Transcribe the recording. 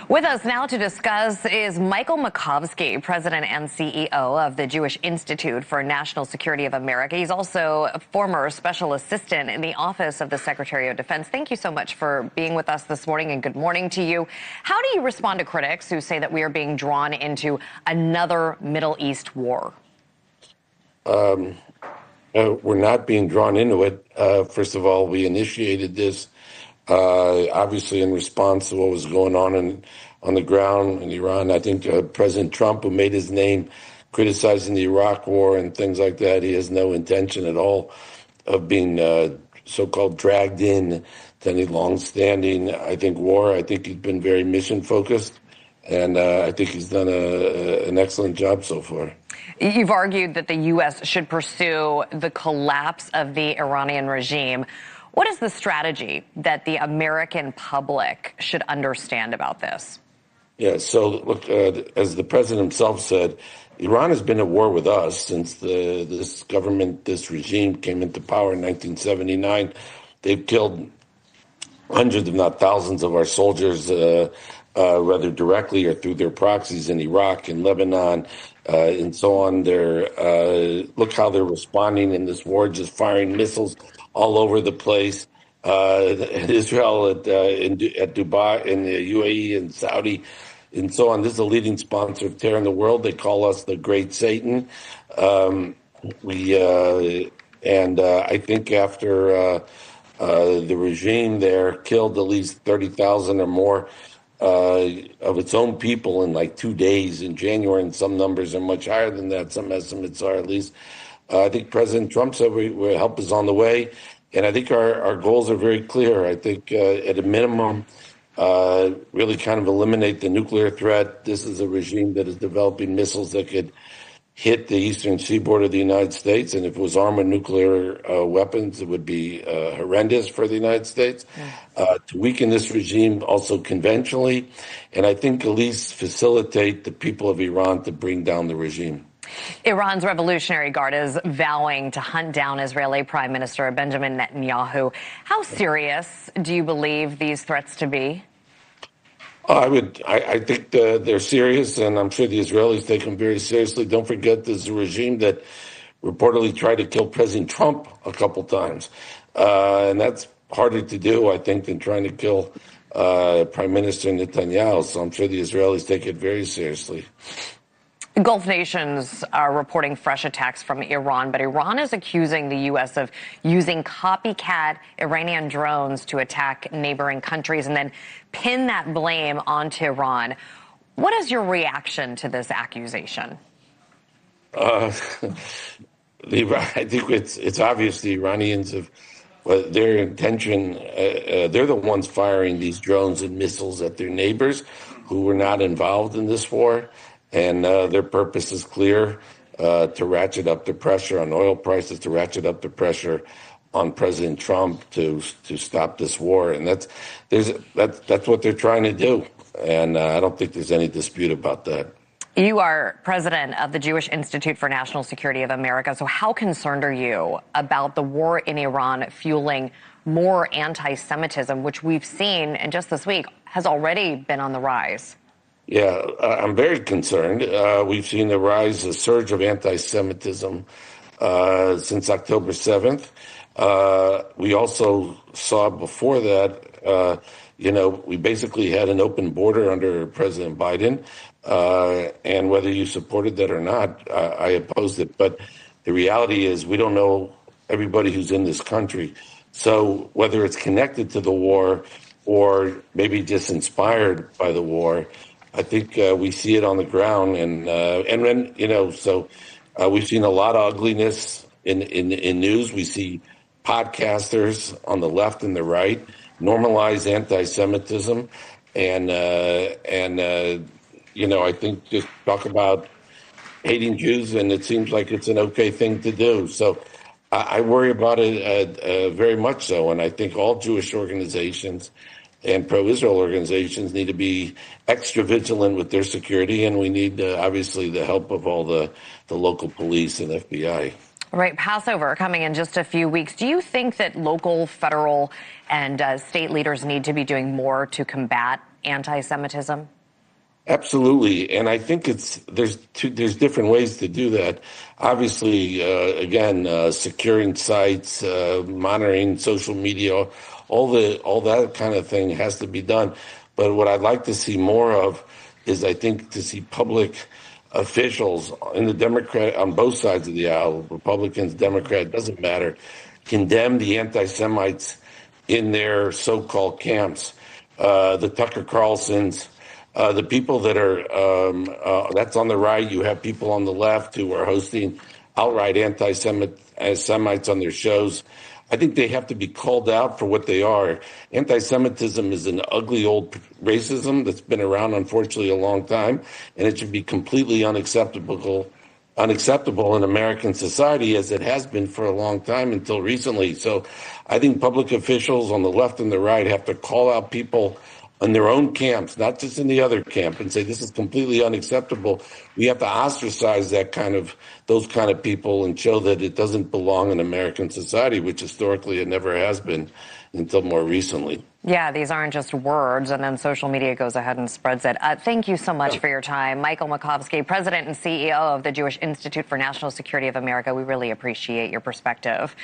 With us now to discuss is Michael Makovsky, President and CEO of the Jewish Institute for National Security of America. He's also a former special assistant in the Office of the Secretary of Defense. Thank you so much for being with us this morning, and good morning to you. How do you respond to critics who say that we are being drawn into another Middle East war? We're not being drawn into it. First of all, we initiated this obviously in response to what was going on the ground in Iran. I think President Trump, who made his name criticizing the Iraq war and things like that, he has no intention at all of being so-called dragged in to any long-standing, I think, war. I think he's been very mission-focused, and I think he's done an excellent job so far. You've argued that the U.S. should pursue the collapse of the Iranian regime. What is the strategy that the American public should understand about this? Yeah, so look, as the president himself said, Iran has been at war with us since this government, this regime came into power in 1979. They've killed hundreds, if not thousands, of our soldiers, whether directly or through their proxies in Iraq and Lebanon and so on. Look how they're responding in this war, just firing missiles all over the place. Israel, at Dubai, in the UAE and Saudi, and so on. This is a leading sponsor of terror in the world. They call us the Great Satan. I think after the regime there killed at least 30,000 or more of its own people in like 2 days in January, and some numbers are much higher than that. Some estimates are at least. I think President Trump said help is on the way, and I think our goals are very clear. I think at a minimum, really kind of eliminate the nuclear threat. This is a regime that is developing missiles that could hit the eastern seaboard of the United States, and if it was armed with nuclear weapons, it would be horrendous for the United States. To weaken this regime also conventionally, and I think at least facilitate the people of Iran to bring down the regime. Iran's Revolutionary Guard is vowing to hunt down Israeli Prime Minister Benjamin Netanyahu. How serious do you believe these threats to be? I think they're serious, and I'm sure the Israelis take them very seriously. Don't forget, there's a regime that reportedly tried to kill President Trump a couple times, and that's harder to do, I think, than trying to kill Prime Minister Netanyahu. So I'm sure the Israelis take it very seriously. Gulf nations are reporting fresh attacks from Iran, but Iran is accusing the U.S. of using copycat Iranian drones to attack neighboring countries and then pin that blame onto Iran. What is your reaction to this accusation? I think it's obvious the Iranians have their intention. They're the ones firing these drones and missiles at their neighbors who were not involved in this war. And their purpose is clear, to ratchet up the pressure on oil prices, to ratchet up the pressure on President Trump to stop this war. And that's what they're trying to do. And I don't think there's any dispute about that. You are president of the Jewish Institute for National Security of America. So how concerned are you about the war in Iran fueling more anti-Semitism, which we've seen, and just this week, has already been on the rise? Yeah, I'm very concerned. We've seen a surge of anti-Semitism since October 7th. We also saw before that, we basically had an open border under President Biden. And whether you supported that or not, I opposed it. But the reality is we don't know everybody who's in this country. So whether it's connected to the war or maybe just inspired by the war, I think we see it on the ground, and when we've seen a lot of ugliness in news. We see podcasters on the left and the right normalize anti-Semitism, and I think just talk about hating Jews, and it seems like it's an okay thing to do. So I worry about it very much so, and I think all Jewish organizations and pro-Israel organizations need to be extra vigilant with their security, and we need, obviously, the help of all the local police and FBI. Right, Passover coming in just a few weeks. Do you think that local, federal, and state leaders need to be doing more to combat anti-Semitism? Absolutely, and I think there's different ways to do that. Obviously, again, securing sites, monitoring social media, all that kind of thing has to be done. But what I'd like to see more of is, I think, to see public officials in the Democrat on both sides of the aisle, Republicans, Democrat, doesn't matter, condemn the anti-Semites in their so-called camps, the Tucker Carlsons. The people that are, that's on the right. You have people on the left who are hosting outright anti-Semites on their shows. I think they have to be called out for what they are. Anti-Semitism is an ugly old racism that's been around, unfortunately, a long time, and it should be completely unacceptable in American society, as it has been for a long time until recently. So I think public officials on the left and the right have to call out people in their own camps, not just in the other camp, and say this is completely unacceptable. We have to ostracize those kind of people and show that it doesn't belong in American society, which historically it never has been until more recently. Yeah, these aren't just words, and then social media goes ahead and spreads it. Thank you so much for your time. Michael Makovsky, President and CEO of the Jewish Institute for National Security of America. We really appreciate your perspective.